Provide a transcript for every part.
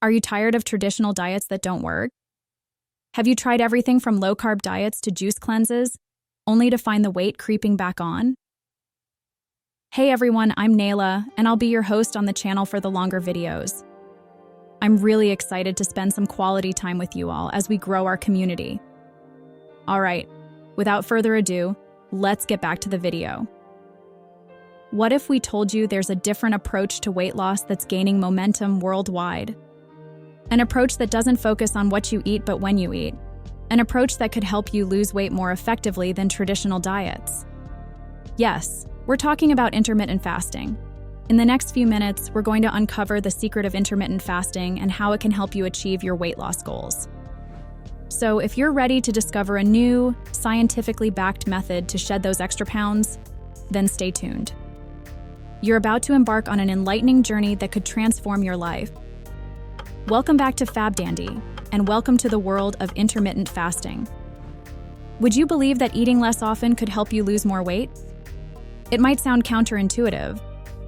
Are you tired of traditional diets that don't work? Have you tried everything from low-carb diets to juice cleanses, only to find the weight creeping back on? Hey everyone, I'm Nayla, and I'll be your host on the channel for the longer videos. I'm really excited to spend some quality time with you all as we grow our community. All right, without further ado, let's get back to the video. What if we told you there's a different approach to weight loss that's gaining momentum worldwide? An approach that doesn't focus on what you eat but when you eat. An approach that could help you lose weight more effectively than traditional diets. Yes, we're talking about intermittent fasting. In the next few minutes, we're going to uncover the secret of intermittent fasting and how it can help you achieve your weight loss goals. So if you're ready to discover a new, scientifically backed method to shed those extra pounds, then stay tuned. You're about to embark on an enlightening journey that could transform your life. Welcome back to Fabdandy, and welcome to the world of intermittent fasting. Would you believe that eating less often could help you lose more weight? It might sound counterintuitive,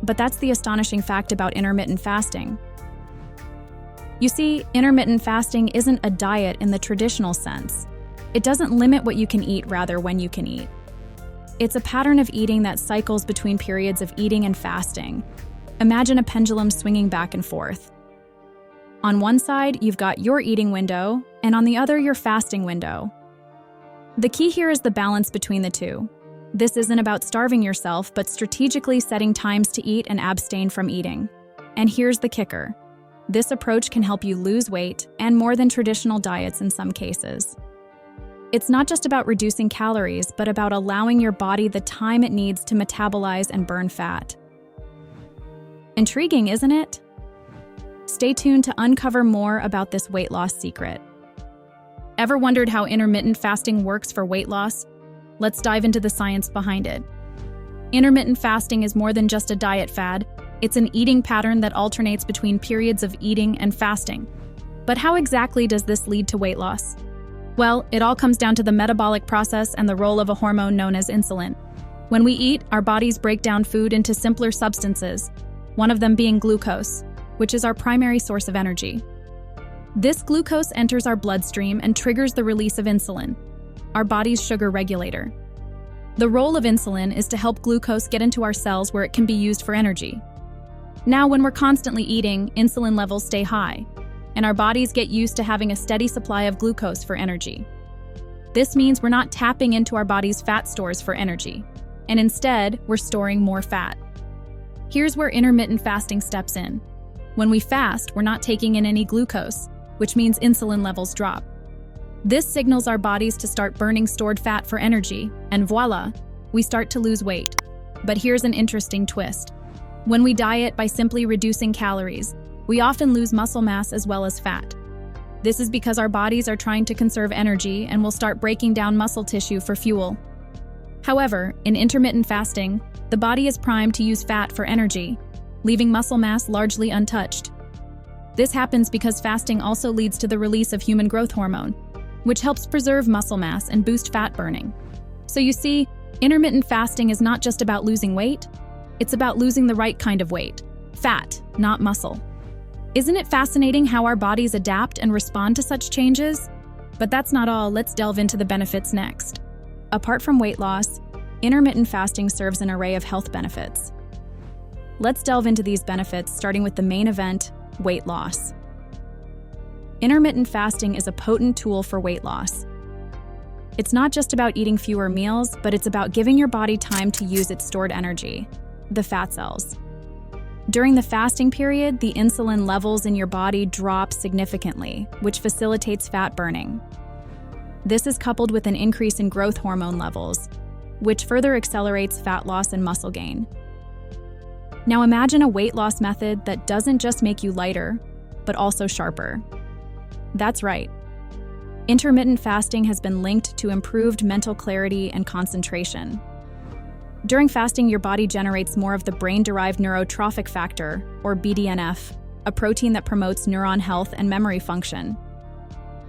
but that's the astonishing fact about intermittent fasting. You see, intermittent fasting isn't a diet in the traditional sense. It doesn't limit what you can eat, rather when you can eat. It's a pattern of eating that cycles between periods of eating and fasting. Imagine a pendulum swinging back and forth. On one side, you've got your eating window, and on the other, your fasting window. The key here is the balance between the two. This isn't about starving yourself, but strategically setting times to eat and abstain from eating. And here's the kicker. This approach can help you lose weight, and more than traditional diets in some cases. It's not just about reducing calories, but about allowing your body the time it needs to metabolize and burn fat. Intriguing, isn't it? Stay tuned to uncover more about this weight loss secret. Ever wondered how intermittent fasting works for weight loss? Let's dive into the science behind it. Intermittent fasting is more than just a diet fad. It's an eating pattern that alternates between periods of eating and fasting. But how exactly does this lead to weight loss? Well, it all comes down to the metabolic process and the role of a hormone known as insulin. When we eat, our bodies break down food into simpler substances, one of them being glucose, which is our primary source of energy. This glucose enters our bloodstream and triggers the release of insulin, our body's sugar regulator. The role of insulin is to help glucose get into our cells where it can be used for energy. Now, when we're constantly eating, insulin levels stay high, and our bodies get used to having a steady supply of glucose for energy. This means we're not tapping into our body's fat stores for energy, and instead, we're storing more fat. Here's where intermittent fasting steps in. When we fast, we're not taking in any glucose, which means insulin levels drop. This signals our bodies to start burning stored fat for energy, and voila, we start to lose weight. But here's an interesting twist. When we diet by simply reducing calories, we often lose muscle mass as well as fat. This is because our bodies are trying to conserve energy and will start breaking down muscle tissue for fuel. However, in intermittent fasting, the body is primed to use fat for energy, leaving muscle mass largely untouched. This happens because fasting also leads to the release of human growth hormone, which helps preserve muscle mass and boost fat burning. So you see, intermittent fasting is not just about losing weight, it's about losing the right kind of weight, fat, not muscle. Isn't it fascinating how our bodies adapt and respond to such changes? But that's not all, let's delve into the benefits next. Apart from weight loss, intermittent fasting serves an array of health benefits. Let's delve into these benefits, starting with the main event, weight loss. Intermittent fasting is a potent tool for weight loss. It's not just about eating fewer meals, but it's about giving your body time to use its stored energy, the fat cells. During the fasting period, the insulin levels in your body drop significantly, which facilitates fat burning. This is coupled with an increase in growth hormone levels, which further accelerates fat loss and muscle gain. Now imagine a weight loss method that doesn't just make you lighter, but also sharper. That's right. Intermittent fasting has been linked to improved mental clarity and concentration. During fasting, your body generates more of the brain-derived neurotrophic factor, or BDNF, a protein that promotes neuron health and memory function.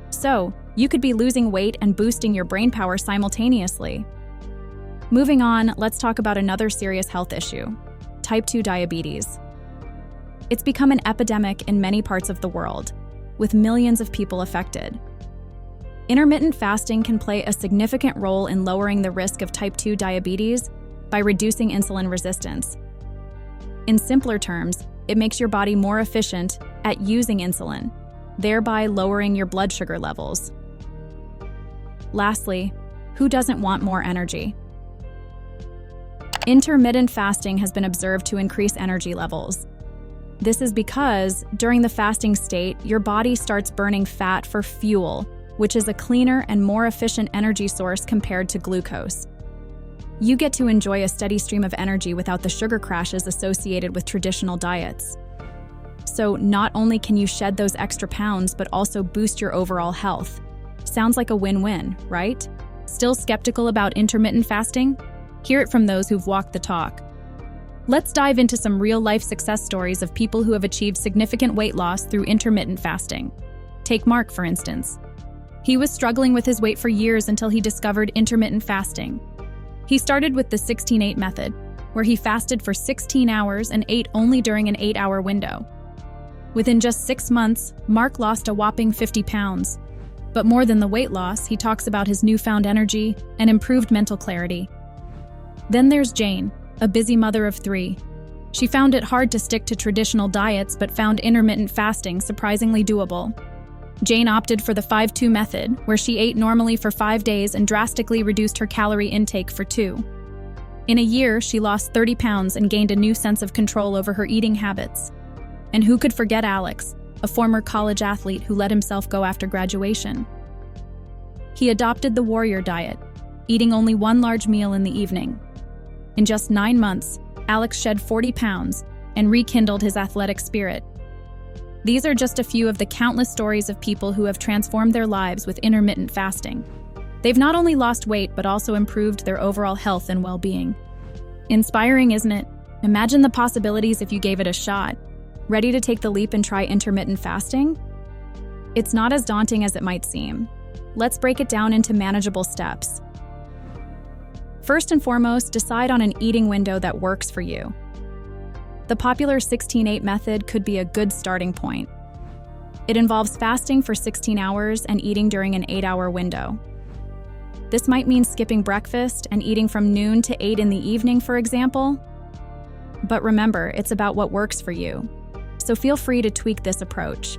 So, you could be losing weight and boosting your brain power simultaneously. Moving on, let's talk about another serious health issue: type 2 diabetes. It's become an epidemic in many parts of the world, with millions of people affected. Intermittent fasting can play a significant role in lowering the risk of type 2 diabetes by reducing insulin resistance. In simpler terms, it makes your body more efficient at using insulin, thereby lowering your blood sugar levels. Lastly, who doesn't want more energy? Intermittent fasting has been observed to increase energy levels. This is because, during the fasting state, your body starts burning fat for fuel, which is a cleaner and more efficient energy source compared to glucose. You get to enjoy a steady stream of energy without the sugar crashes associated with traditional diets. So not only can you shed those extra pounds, but also boost your overall health. Sounds like a win-win, right? Still skeptical about intermittent fasting? Hear it from those who've walked the talk. Let's dive into some real-life success stories of people who have achieved significant weight loss through intermittent fasting. Take Mark, for instance. He was struggling with his weight for years until he discovered intermittent fasting. He started with the 16-8 method, where he fasted for 16 hours and ate only during an 8-hour window. Within just 6 months, Mark lost a whopping 50 pounds. But more than the weight loss, he talks about his newfound energy and improved mental clarity. Then there's Jane, a busy mother of 3. She found it hard to stick to traditional diets but found intermittent fasting surprisingly doable. Jane opted for the 5-2 method, where she ate normally for 5 days and drastically reduced her calorie intake for 2. In a year, she lost 30 pounds and gained a new sense of control over her eating habits. And who could forget Alex, a former college athlete who let himself go after graduation? He adopted the warrior diet, eating only 1 large meal in the evening. In just 9 months, Alex shed 40 pounds and rekindled his athletic spirit. These are just a few of the countless stories of people who have transformed their lives with intermittent fasting. They've not only lost weight, but also improved their overall health and well-being. Inspiring, isn't it? Imagine the possibilities if you gave it a shot. Ready to take the leap and try intermittent fasting? It's not as daunting as it might seem. Let's break it down into manageable steps. First and foremost, decide on an eating window that works for you. The popular 16-8 method could be a good starting point. It involves fasting for 16 hours and eating during an 8-hour window. This might mean skipping breakfast and eating from noon to 8 in the evening, for example. But remember, it's about what works for you, so feel free to tweak this approach.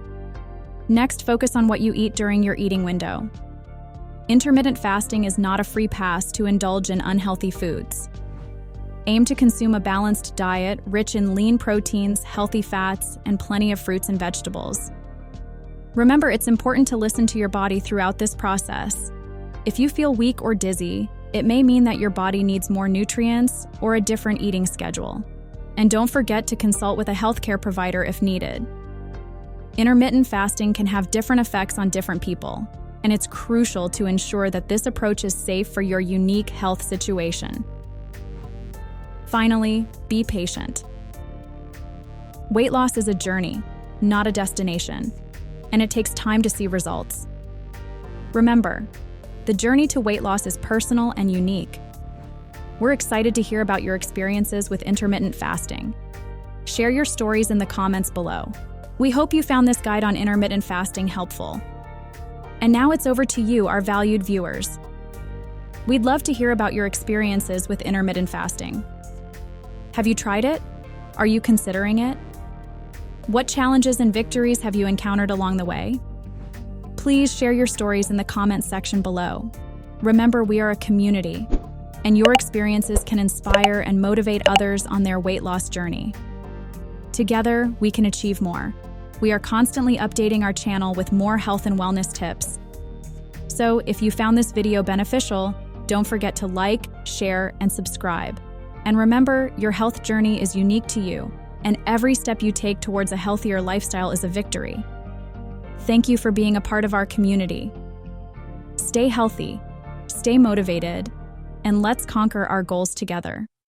Next, focus on what you eat during your eating window. Intermittent fasting is not a free pass to indulge in unhealthy foods. Aim to consume a balanced diet rich in lean proteins, healthy fats, and plenty of fruits and vegetables. Remember, it's important to listen to your body throughout this process. If you feel weak or dizzy, it may mean that your body needs more nutrients or a different eating schedule. And don't forget to consult with a healthcare provider if needed. Intermittent fasting can have different effects on different people, and it's crucial to ensure that this approach is safe for your unique health situation. Finally, be patient. Weight loss is a journey, not a destination, and it takes time to see results. Remember, the journey to weight loss is personal and unique. We're excited to hear about your experiences with intermittent fasting. Share your stories in the comments below. We hope you found this guide on intermittent fasting helpful. And now it's over to you, our valued viewers. We'd love to hear about your experiences with intermittent fasting. Have you tried it? Are you considering it? What challenges and victories have you encountered along the way? Please share your stories in the comments section below. Remember, we are a community, and your experiences can inspire and motivate others on their weight loss journey. Together, we can achieve more. We are constantly updating our channel with more health and wellness tips. So, if you found this video beneficial, don't forget to like, share, and subscribe. And remember, your health journey is unique to you, and every step you take towards a healthier lifestyle is a victory. Thank you for being a part of our community. Stay healthy, stay motivated, and let's conquer our goals together.